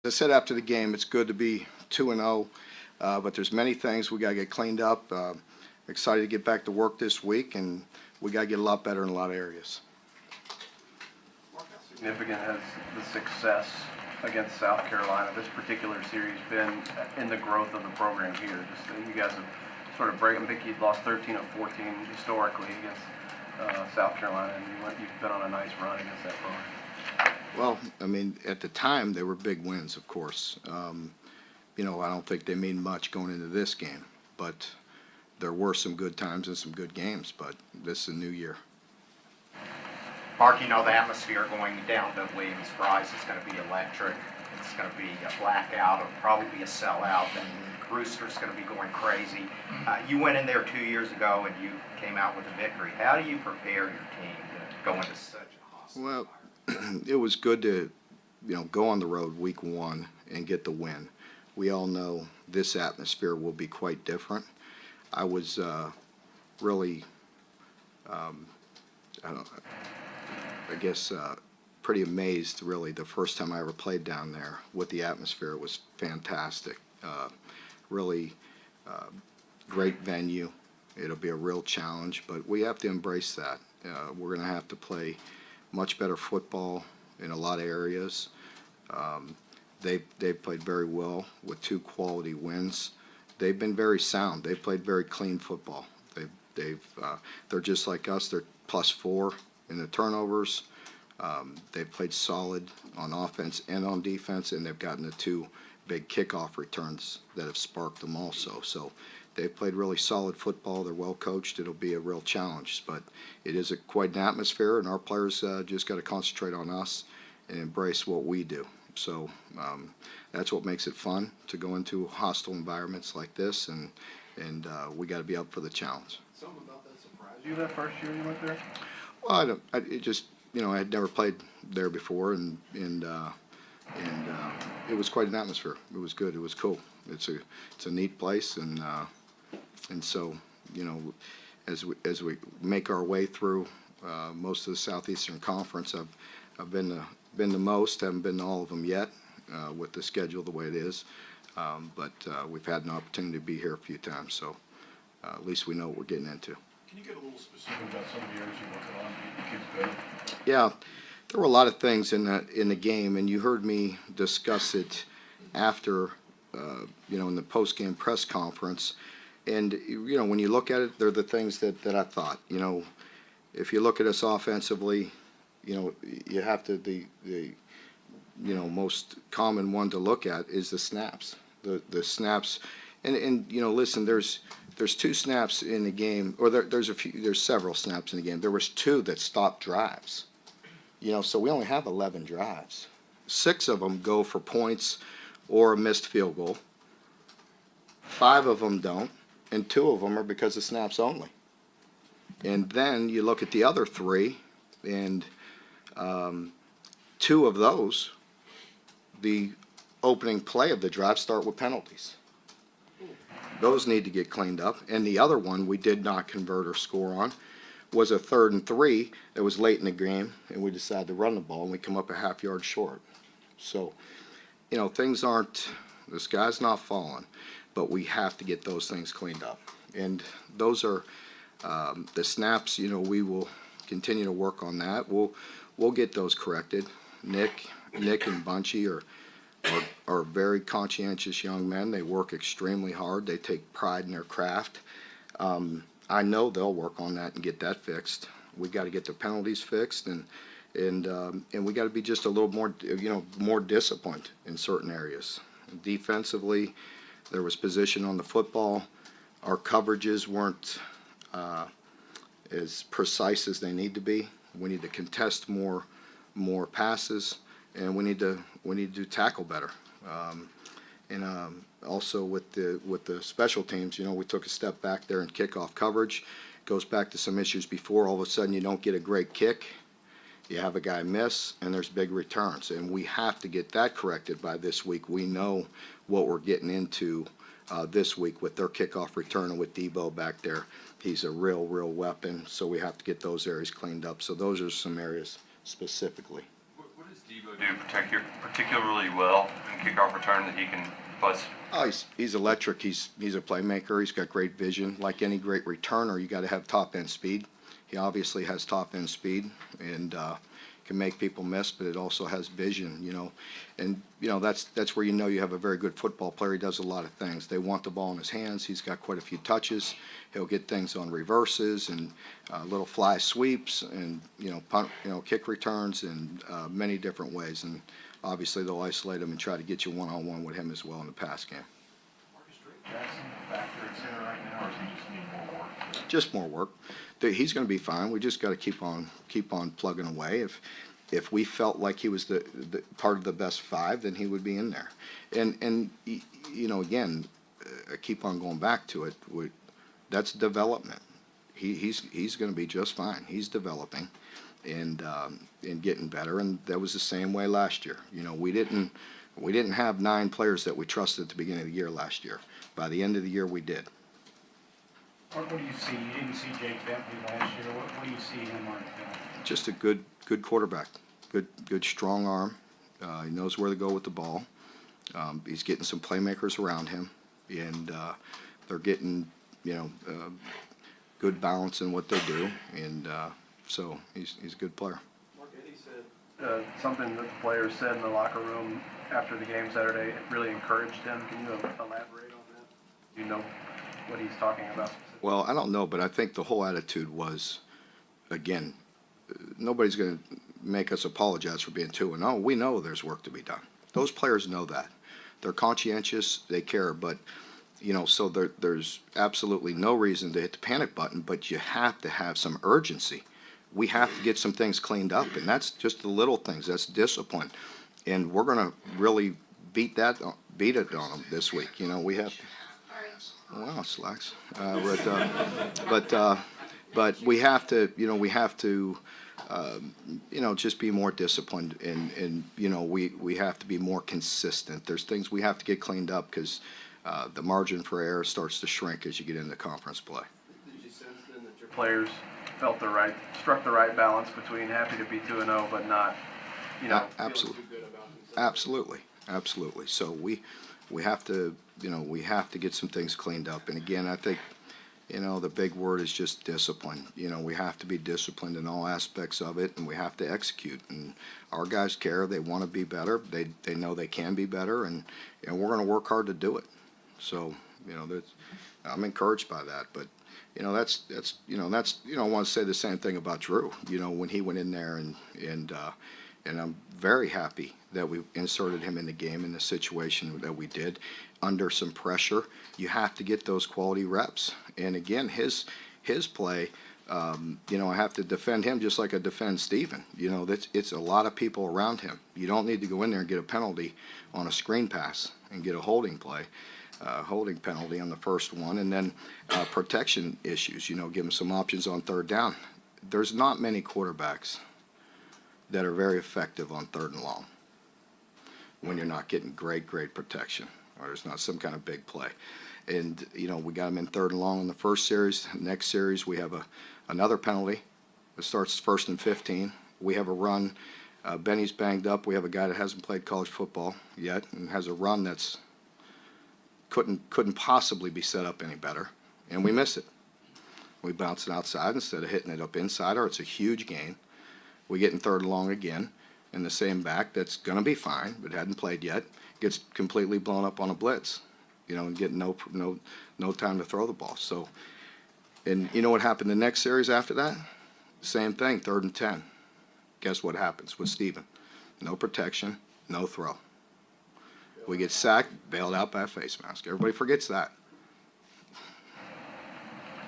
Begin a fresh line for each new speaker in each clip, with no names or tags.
I said after the game, it's good to be 2-0, but there's many things we got to get cleaned up. Excited to get back to work this week, and we got to get a lot better in a lot of areas.
How significant has the success against South Carolina, this particular series, been in the growth of the program here? Just you guys have sort of I think you've lost 13 of 14 historically against South Carolina, and you've been on a nice run against that program.
Well, I mean, at the time, they were big wins, of course. You know, I don't think they mean much going into this game, but there were some good times and some good games, but this is a new year.
Mark, you know the atmosphere going down to Williams-Brice is going to be electric. It's going to be a blackout. It'll probably be a sellout, and Rooster's going to be going crazy. You went in there 2 years ago, and you came out with a victory. How do you prepare your team to go into such a hostile environment?
It was good to, go on the road week one and get the win. We all know this atmosphere will be quite different. I was really, pretty amazed, really, the first time I ever played down there with the atmosphere. It was fantastic. Really great venue. It'll be a real challenge, but we have to embrace that. We're going to have to play much better football in a lot of areas. They've played very well with 2 quality wins. They've been very sound. They've played very clean football. They're just like us. They're +4 in the turnovers. They've played solid on offense and on defense, and they've gotten the 2 big kickoff returns that have sparked them also. So they've played really solid football. They're well coached. It'll be a real challenge, but it is quite an atmosphere, and our players just got to concentrate on us and embrace what we do. So that's what makes it fun to go into hostile environments like this, and we got to be up for the challenge.
Something about that surprised you that first year you went there?
Well, I had never played there before, and it was quite an atmosphere. It was good. It was cool. It's a neat place, and so as we make our way through most of the Southeastern Conference, I've been to most. Haven't been to all of them yet with the schedule the way it is, but we've had an opportunity to be here a few times, so at least we know what we're getting into.
Can you get a little specific about some of the areas you worked on to get the kids better?
Yeah, there were a lot of things in the game, and you heard me discuss it after, in the post-game press conference. And when you look at it, they're the things that I thought. If you look at us offensively, you have to the most common one to look at is the snaps. The snaps, and listen, there's 2 snaps in the game, or there's several snaps in the game. There was 2 that stopped drives. So we only have 11 drives. 6 of them go for points or a missed field goal. 5 of them don't, and 2 of them are because of snaps only. And then you look at the other 3, and 2 of those, the opening play of the drive, start with penalties. Those need to get cleaned up. And the other one we did not convert or score on was a 3rd and 3 that was late in the game, and we decided to run the ball, and we come up a half yard short. So, things aren't, the sky's not falling, but we have to get those things cleaned up. And those are the snaps. We will continue to work on that. We'll get those corrected. Nick and Bunchy are very conscientious young men. They work extremely hard. They take pride in their craft. I know they'll work on that and get that fixed. We got to get the penalties fixed, and we got to be just a little more, more disciplined in certain areas. Defensively, there was position on the football. Our coverages weren't as precise as they need to be. We need to contest more passes, and we need to tackle better. Also with the special teams, we took a step back there in kickoff coverage. Goes back to some issues before. All of a sudden, you don't get a great kick. You have a guy miss, and there's big returns. And we have to get that corrected by this week. We know what we're getting into this week with their kickoff return and with Debo back there. He's a real weapon, so we have to get those areas cleaned up. So those are some areas specifically.
What does Debo do particularly well, and kickoff return that he can bust?
Oh, he's electric. He's a playmaker. He's got great vision. Like any great returner, you got to have top end speed. He obviously has top end speed and can make people miss, but it also has vision. And that's where you have a very good football player. He does a lot of things. They want the ball in his hands. He's got quite a few touches. He'll get things on reverses and little fly sweeps and punt, kick returns and many different ways. And obviously they'll isolate him and try to get you one-on-one with him as well in the pass game.
Marcus Drake Jackson back there at center right now, or does he just need more work?
Just more work. He's going to be fine. We just got to keep on plugging away. If we felt like he was the part of the best five, then he would be in there. And again, I keep on going back to it. That's development. He's going to be just fine. He's developing and getting better. And that was the same way last year. We didn't have 9 players that we trusted at the beginning of the year last year. By the end of the year, we did.
What do you see? You didn't see Jake Bentley last year. What do you see him on film?
Just a good quarterback. Good strong arm. He knows where to go with the ball. He's getting some playmakers around him, and they're getting good balance in what they do, and so he's a good player.
Mark Eddy said something that the players said in the locker room after the game Saturday really encouraged him. Can you elaborate on that? Do you know what he's talking about?
Well, I don't know, but I think the whole attitude was, again, nobody's going to make us apologize for being 2-0. We know there's work to be done. Those players know that. They're conscientious. They care, but so there's absolutely no reason to hit the panic button. But you have to have some urgency. We have to get some things cleaned up, and that's just the little things. That's discipline, and we're going to really beat it on them this week. We have. Wow, slacks. But we have to, just be more disciplined and we have to be more consistent. There's things we have to get cleaned up because the margin for error starts to shrink as you get into conference play.
Did you sense then that your players struck the right balance between happy to be 2-0 but not,
Absolutely.
feeling too good about themselves?
Absolutely. So we have to get some things cleaned up. And again, I think, the big word is just discipline. We have to be disciplined in all aspects of it, and we have to execute. And our guys care. They want to be better. They know they can be better, and we're going to work hard to do it. So, I'm encouraged by that. But, I want to say the same thing about Drew, when he went in there and I'm very happy that we inserted him in the game in the situation that we did under some pressure. You have to get those quality reps. And again, his play, I have to defend him just like I defend Steven. It's a lot of people around him. You don't need to go in there and get a penalty on a screen pass and get a holding penalty on the first one, and then protection issues. Give him some options on third down. There's not many quarterbacks that are very effective on 3rd and long when you're not getting great protection or there's not some kind of big play. And, we got him in 3rd and long in the first series. Next series, we have another penalty. It starts 1st and 15. We have a run. Benny's banged up. We have a guy that hasn't played college football yet and has a run that's couldn't possibly be set up any better, and we miss it. We bounce it outside instead of hitting it up inside, or it's a huge gain. We get in 3rd and long again, and the same back that's going to be fine, but hadn't played yet, gets completely blown up on a blitz, and get no time to throw the ball. So, and what happened the next series after that? Same thing, 3rd and 10. Guess what happens with Steven? No protection, no throw. We get sacked, bailed out by a face mask. Everybody forgets that.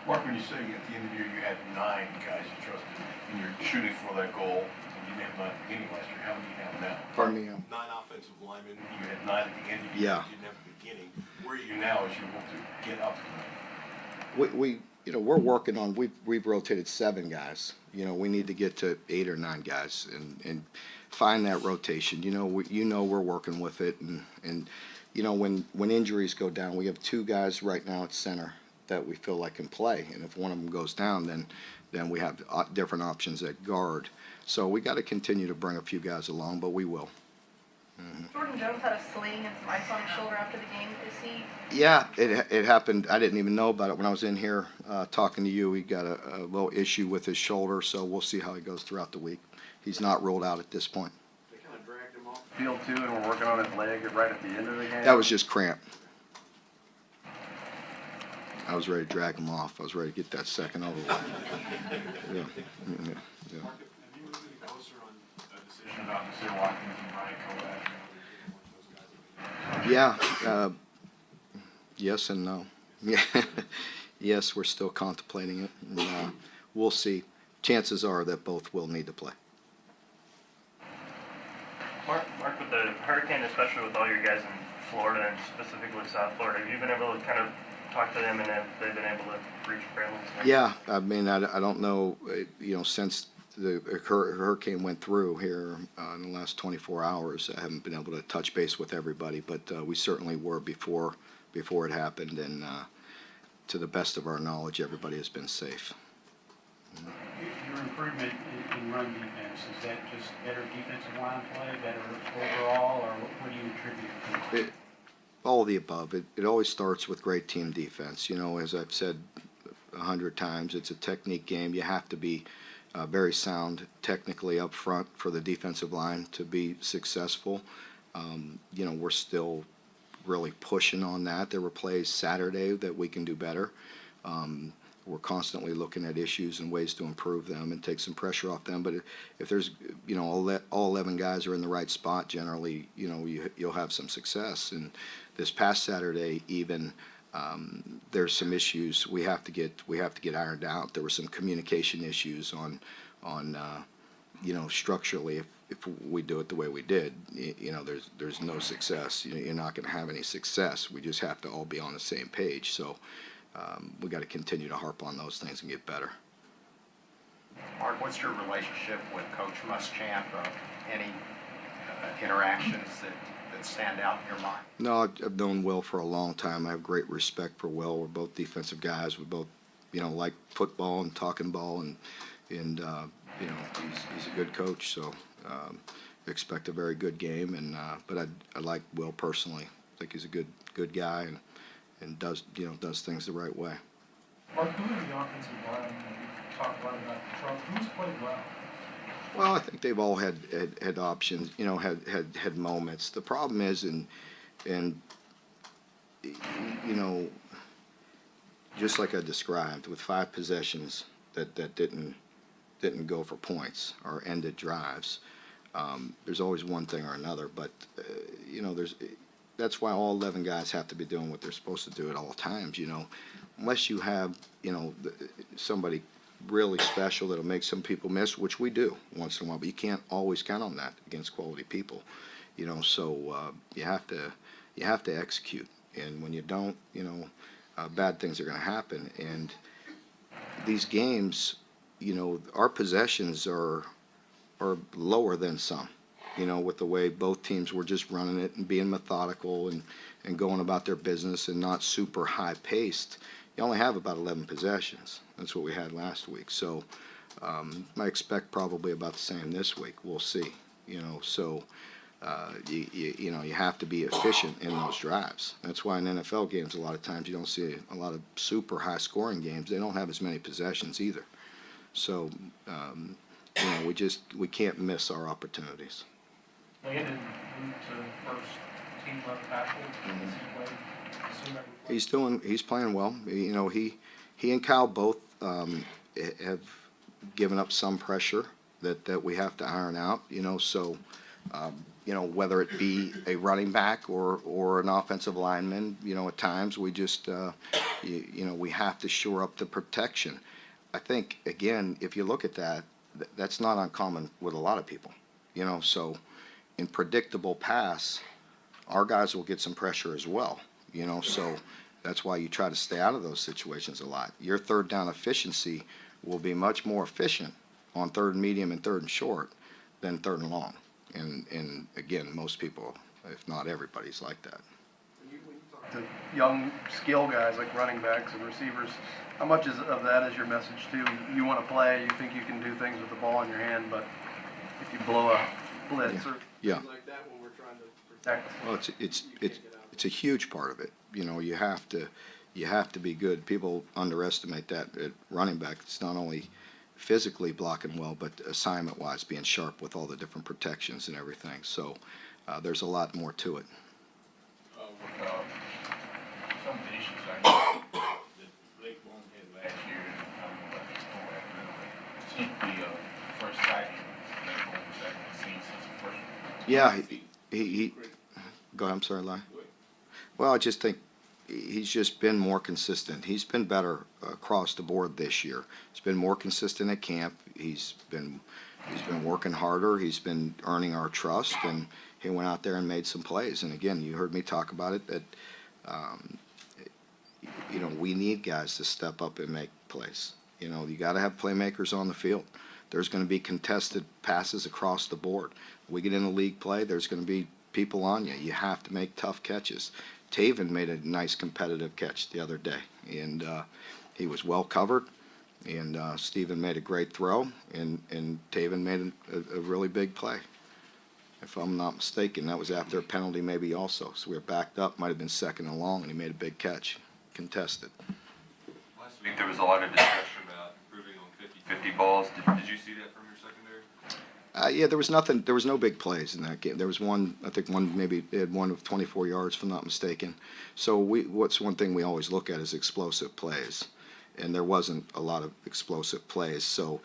Mark, when you say at the end of the year you had 9 guys you trusted and you're shooting for that goal, and you didn't have 9 at the beginning last year, how many do you have now?
Pardon me?
9 offensive linemen, you had 9 at the end of the year,
Yeah.
you didn't have at the beginning. Where are you now as you want to get up to that?
We're working on. We've rotated 7 guys. We need to get to 8 or 9 guys and find that rotation. We're working with it, and when injuries go down, we have 2 guys right now at center that we feel like can play, and if one of them goes down, then we have different options at guard. So we got to continue to bring a few guys along, but we will.
Jordan Jones had a sling and some ice on his shoulder after the game. Is he?
Yeah, it happened. I didn't even know about it when I was in here talking to you. He got a little issue with his shoulder, so we'll see how he goes throughout the week. He's not ruled out at this point.
They kind of dragged him off the field too, and we're working on his leg right at the end of the game.
That was just cramp. I was ready to drag him off. I was ready to get that second over with. Yeah. Yeah. Yeah.
Mark, have you moved any closer on a decision about Nasir Watkins and Ryan Kovac?
Yeah, yes and no. Yeah, yes, we're still contemplating it, and we'll see. Chances are that both will need to play.
Mark, with the hurricane, especially with all your guys in Florida and specifically South Florida, have you been able to kind of talk to them and have they been able to reach families?
Yeah, I mean, I don't know, since the hurricane went through here in the last 24 hours, I haven't been able to touch base with everybody, but we certainly were before it happened, and to the best of our knowledge, everybody has been safe.
Your improvement in run defense, is that just better defensive line play, better overall, or what do you attribute to it?
All of the above. It always starts with great team defense. As I've said 100 times, it's a technique game. You have to be very sound technically up front for the defensive line to be successful. We're still really pushing on that. There were plays Saturday that we can do better. We're constantly looking at issues and ways to improve them and take some pressure off them. But if there's, all 11 guys are in the right spot, generally, you'll have some success. And this past Saturday, even there's some issues we have to get ironed out. There were some communication issues on structurally. If we do it the way we did, there's no success. You're not going to have any success. We just have to all be on the same page. So. We got to continue to harp on those things and get better.
Mark, what's your relationship with Coach Muschamp? Any interactions that stand out in your mind?
No, I've known Will for a long time. I have great respect for Will. We're both defensive guys. We both, like football and talking ball, and he's a good coach. So expect a very good game. And but I like Will personally. I think he's a good guy and does things the right way.
Mark, who is the offensive line? We've talked a lot about the trouble. Who's played well?
Well, I think they've all had options, had moments. The problem is, just like I described, with 5 possessions that didn't go for points or ended drives, there's always one thing or another. But that's why all 11 guys have to be doing what they're supposed to do at all times. Unless you have somebody really special that'll make some people miss, which we do once in a while, but you can't always count on that against quality people. So you have to execute, and when you don't, bad things are going to happen. And these games, our possessions are lower than some. With the way both teams were just running it and being methodical and going about their business and not super high paced. You only have about 11 possessions. That's what we had last week. So I expect probably about the same this week. We'll see. So you have to be efficient in those drives. That's why in NFL games a lot of times you don't see a lot of super high scoring games. They don't have as many possessions either. So we can't miss our opportunities.
Landon moved to first team left tackle.
He's playing well. He and Kyle both have given up some pressure that we have to iron out. So whether it be a running back or an offensive lineman, at times we just we have to shore up the protection. I think again, if you look at that, that's not uncommon with a lot of people. So. In predictable pass, our guys will get some pressure as well, so that's why you try to stay out of those situations a lot. Your third down efficiency will be much more efficient on third and medium and third and short than third and long. And again, most people, if not everybody's like that.
When you talk to young skill guys like running backs and receivers, how much of that is your message too? You want to play, you think you can do things with the ball in your hand, but if you blow a blitz or
Yeah.
things like that when we're trying trying to protect.
Well, it's a huge part of it. You know, you have to be good. People underestimate that at running back. It's not only physically blocking well, but assignment-wise, being sharp with all the different protections and everything. So there's a lot more to it.
With some of the issues I know that Blake Bone had last year, and I don't know about the before after that, but it seemed to be first sighting Blake Bone was actually seen since the first one.
Yeah, he go ahead, I'm sorry, Lai. Well, I just think he's just been more consistent. He's been better across the board this year. He's been more consistent at camp. He's been working harder. He's been earning our trust, and he went out there and made some plays. And again, you heard me talk about it, that you know, we need guys to step up and make plays. You know, you got to have playmakers on the field. There's going to be contested passes across the board. We get into league play, there's going to be people on you. You have to make tough catches. Taven made a nice competitive catch the other day, and he was well covered. And Steven made a great throw, and Taven made a really big play. If I'm not mistaken, that was after a penalty maybe also. So we were backed up, might have been second and long, and he made a big catch, contested.
Last week there was a lot of discussion about improving on 50-50 balls. Did you see that from your secondary?
Yeah, there was nothing. There was no big plays in that game. There was one, I think one maybe they had one of 24 yards, if I'm not mistaken. So what's one thing we always look at is explosive plays, and there wasn't a lot of explosive plays. So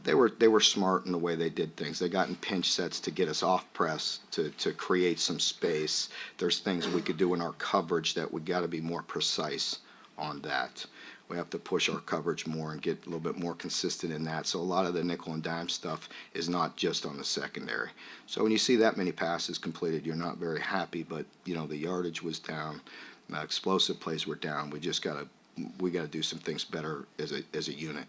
they were smart in the way they did things. They got in pinch sets to get us off press to create some space. There's things we could do in our coverage that we got to be more precise on that. We have to push our coverage more and get a little bit more consistent in that. So a lot of the nickel and dime stuff is not just on the secondary. So when you see that many passes completed, you're not very happy. But you know, the yardage was down, explosive plays were down. We gotta do some things better as a unit.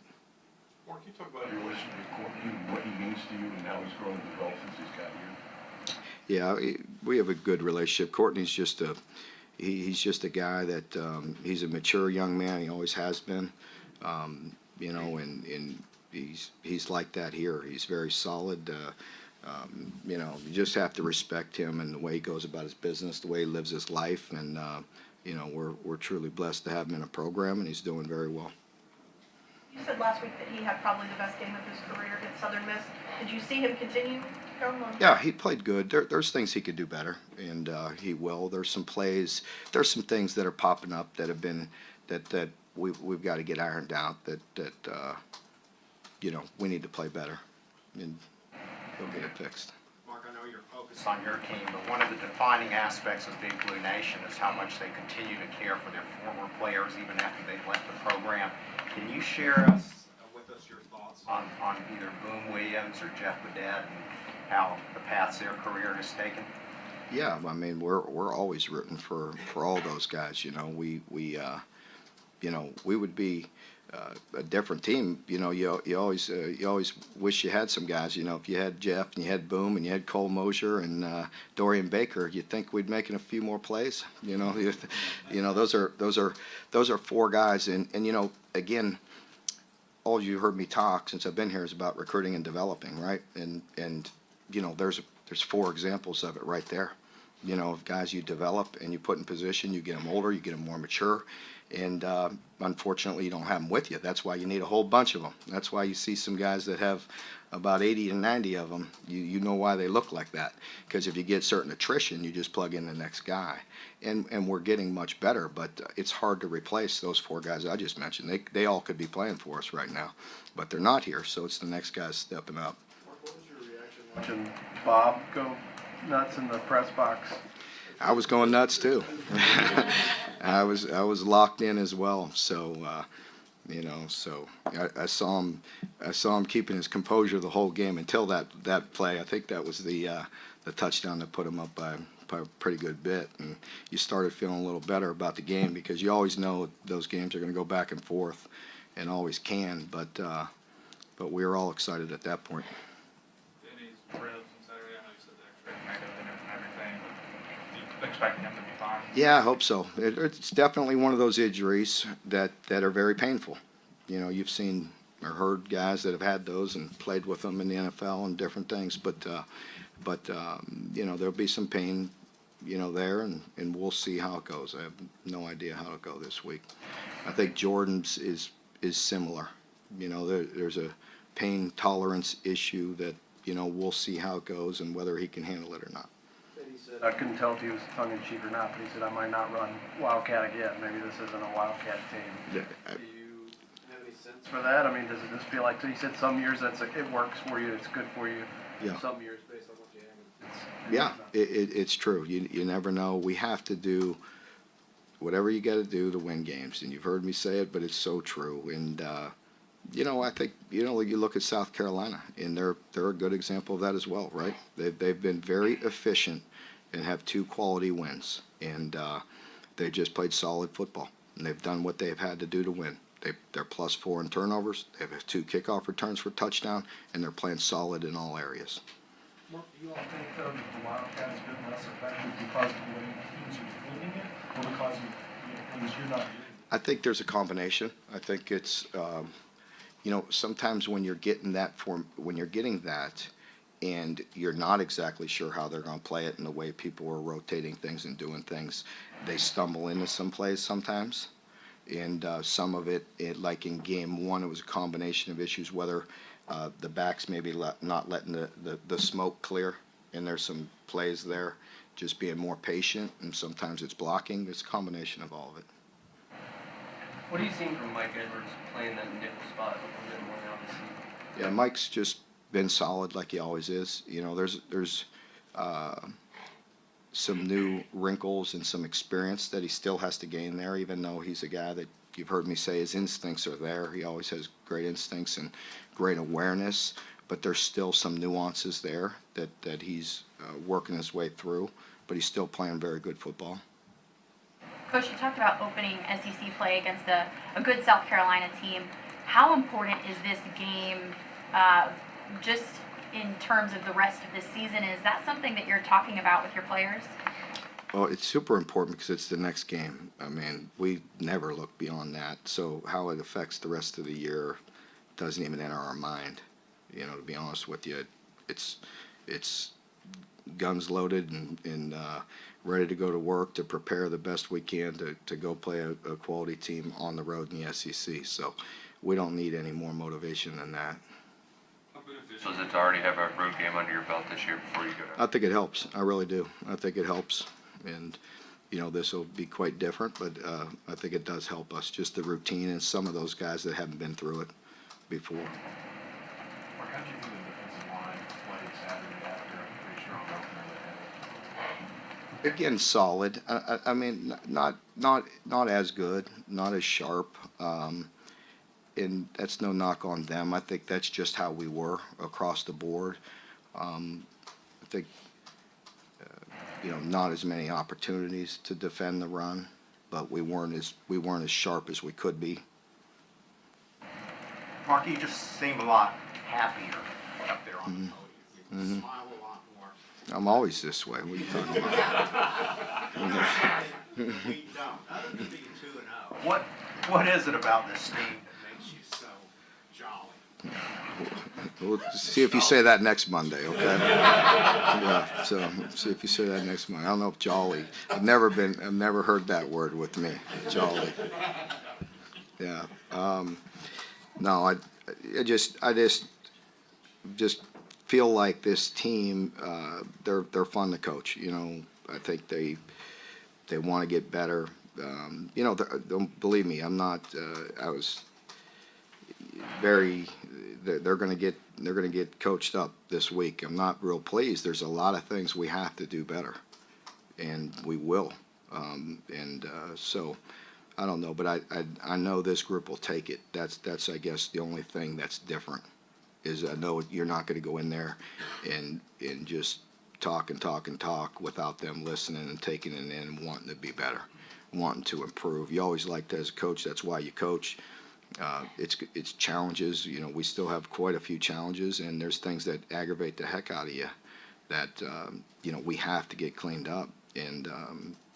Mark, can you talk about your relationship with Courtney, what he means to you, and how he's grown and developed since he's got here?
Yeah, we have a good relationship. Courtney's just he's just a guy that he's a mature young man. He always has been, you know, and he's like that here. He's very solid. You know, you just have to respect him and the way he goes about his business, the way he lives his life, and you know, we're truly blessed to have him in a program, and he's doing very well.
You said last week that he had probably the best game of his career against Southern Miss. Did you see him continue to go on?
Yeah, he played good. There's things he could do better, and he will. There's some plays. There's some things that are popping up that have been that we've got to get ironed out. That you know, we need to play better, and he'll get it fixed.
Mark, I know you're focused on your team, but one of the defining aspects of Big Blue Nation is how much they continue to care for their former players even after they've left the program. Can you share with us your thoughts on either Boom Williams or Jeff Bedett and how the paths their career has taken?
Yeah, I mean, we're always rooting for all those guys. You know, we you know, we would be a different team. You know, you always wish you had some guys. You know, if you had Jeff and you had Boom and you had Cole Mosier and Dorian Baker, you'd think we'd making a few more plays. You know, you know, those are four guys, and you know, again, all you heard me talk since I've been here is about recruiting and developing, right? And you know, there's four examples of it right there. You know, of guys you develop and you put in position, you get them older, you get them more mature, and unfortunately you don't have them with you. That's why you need a whole bunch of them. That's why you see some guys that have about 80 and 90 of them. You know why they look like that, because if you get certain attrition, you just plug in the next guy. And we're getting much better, but it's hard to replace those four guys I just mentioned. They all could be playing for us right now, but they're not here, so it's the next guys stepping up.
Mark, what was your reaction watching Bob go nuts in the press box?
I was going nuts too. I was locked in as well. So you know, so I saw him keeping his composure the whole game until that play. I think that was the touchdown that put him up by a pretty good bit, and you started feeling a little better about the game, because you always know those games are going to go back and forth, and always can. But we were all excited at that point.
Denny's ribs on Saturday, I know you said the X-ray made it and everything, but you expecting him to be fine?
Yeah, I hope so. It's definitely one of those injuries that are very painful. You know, you've seen or heard guys that have had those and played with them in the NFL and different things, but But, there'll be some pain, there, and we'll see how it goes. I have no idea how it'll go this week. I think Jordan's is similar. There's a pain tolerance issue that, we'll see how it goes and whether he can handle it or not.
He said, I couldn't tell if he was tongue in cheek or not, but he said, I might not run Wildcat again. Maybe this isn't a Wildcat team.
Yeah,
Do you have any sense for that? I mean, does it just feel like, so you said some years it works for you, it's good for you.
Yeah.
Some years, based on what you have, it's
Yeah,
not.
it's true. You never know. We have to do whatever you got to do to win games, and you've heard me say it, but it's so true. And I think you look at South Carolina, and they're a good example of that as well, right? They've been very efficient and have 2 quality wins, and they've just played solid football, and they've done what they've had to do to win. They're +4 in turnovers. They have 2 kickoff returns for touchdown, and they're playing solid in all areas.
Mark, do you all think though that the Wildcat has been less effective because of the way teams are defending it, or because of things you're not doing?
I think there's a combination. I think it's sometimes when you're getting that and you're not exactly sure how they're going to play it and the way people are rotating things and doing things, they stumble into some plays sometimes. And some of it, like in game 1, it was a combination of issues, whether the backs maybe not letting the smoke clear, and there's some plays there, just being more patient, and sometimes it's blocking. It's a combination of all of it.
What are you seeing from Mike Edwards playing that nickel spot a little bit more now this season?
Yeah, Mike's just been solid like he always is. There's some new wrinkles and some experience that he still has to gain there, even though he's a guy that you've heard me say his instincts are there. He always has great instincts and great awareness, but there's still some nuances there that he's working his way through, but he's still playing very good football.
Coach, you talked about opening SEC play against a good South Carolina team. How important is this game just in terms of the rest of the season? Is that something that you're talking about with your players?
Well, it's super important because it's the next game. I mean, we never look beyond that. So how it affects the rest of the year doesn't even enter our mind. To be honest with you, it's guns loaded and ready to go to work to prepare the best we can to go play a quality team on the road in the SEC. So we don't need any more motivation than that.
How beneficial is it to already have a road game under your belt this year before you go down?
I think it helps. I really do. I think it helps. And, this will be quite different, but I think it does help us, just the routine and some of those guys that haven't been through it before.
Mark, how did you think the defensive line played Saturday after a pretty strong opener?
Again, solid. I mean, not as good, not as sharp. And that's no knock on them. I think that's just how we were across the board. I think, not as many opportunities to defend the run, but we weren't as sharp as we could be.
Mark, you just seem a lot happier up there on the podium. You smile a lot more.
I'm always this way. What are you talking about?
We don't. Other than being 2-0. What is it about this team that makes you so jolly?
We'll see if you say that next Monday, okay? Yeah, so see if you say that next Monday. I don't know if jolly. I've never heard that word with me, jolly. Yeah. No, I just feel like this team, they're fun to coach. I think they want to get better. Don't believe me. I'm not. I was very. They're going to get coached up this week. I'm not real pleased. There's a lot of things we have to do better, and we will. So I don't know, but I know this group will take it. That's I guess the only thing that's different is I know you're not going to go in there and just talk and talk and talk without them listening and taking it in and wanting to be better, wanting to improve. You always like that as a coach. That's why you coach. It's challenges. We still have quite a few challenges, and there's things that aggravate the heck out of you that we have to get cleaned up, and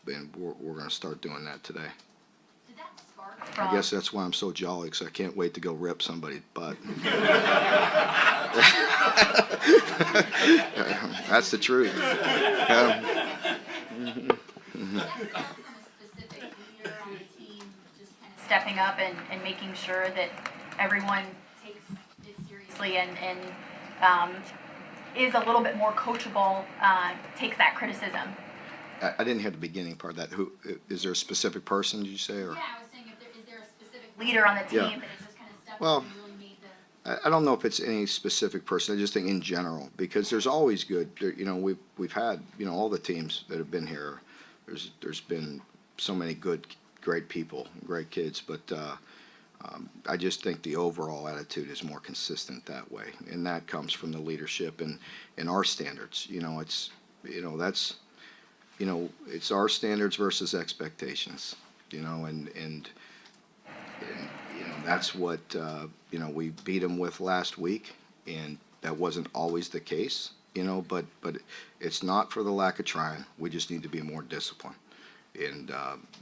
we're going to start doing that today.
Did that spark from...
I guess that's why I'm so jolly, because I can't wait to go rip somebody's butt. That's the truth.
Stepping up and making sure that everyone takes it seriously and is a little bit more coachable, takes that criticism.
I didn't hear the beginning part of that. Who is there a specific person? Did you say? Or?
Yeah, I was saying is there a specific leader on the team
Yeah.
that has just kind of stepped
Well,
up and really made the.
I don't know if it's any specific person. I just think in general, because there's always good. We've had all the teams that have been here. There's been so many good, great people, great kids, but I just think the overall attitude is more consistent that way, and that comes from the leadership and our standards. It's our standards versus expectations. And that's what we beat them with last week, and that wasn't always the case. But it's not for the lack of trying. We just need to be more disciplined, and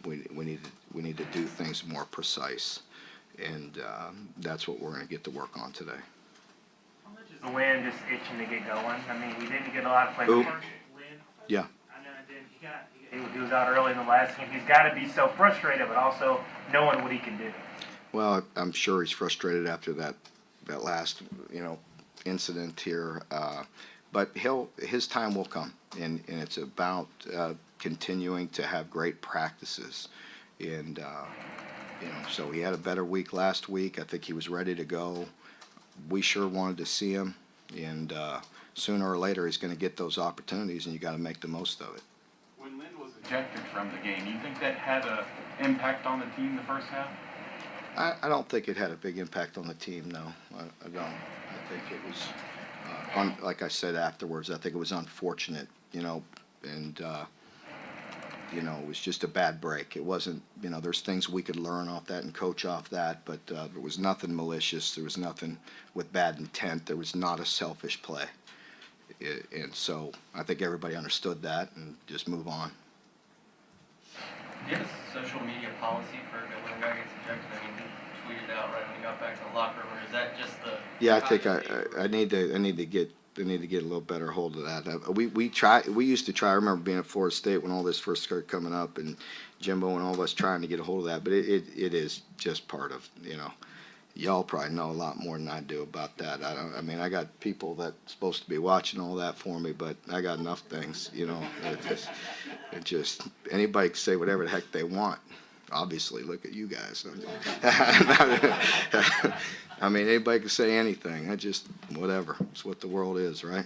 we need to do things more precise, and that's what we're going to get to work on today.
The Lynn just itching to get going. I mean, we didn't get a lot of play.
Who?
Lynn.
Yeah.
I know, he was out early in the last game. He's got to be so frustrated, but also knowing what he can do.
Well, I'm sure he's frustrated after that last incident here, but his time will come, and it's about continuing to have great practices, and so he had a better week last week. I think he was ready to go. We sure wanted to see him, and sooner or later he's going to get those opportunities, and you got to make the most of it.
When Lynn was ejected from the game, you think that had an impact on the team the first half?
I don't think it had a big impact on the team, no. I don't. I think it was, like I said afterwards, I think it was unfortunate, and, it was just a bad break. It wasn't, there's things we could learn off that and coach off that, but there was nothing malicious. There was nothing with bad intent. There was not a selfish play. And so I think everybody understood that and just move on.
Do you have a social media policy for when a guy gets ejected? I mean, he tweeted out right when he got back to the locker room, or is that just the?
Yeah, I think I need to get a little better hold of that. We used to try. I remember being at Florida State when all this first started coming up, and Jimbo and all of us trying to get a hold of that. But it is just part of Y'all probably know a lot more than I do about that. I got people that's supposed to be watching all that for me, but I got enough things. It just anybody can say whatever the heck they want. Obviously, look at you guys. Anybody can say anything. Whatever. It's what the world is, right?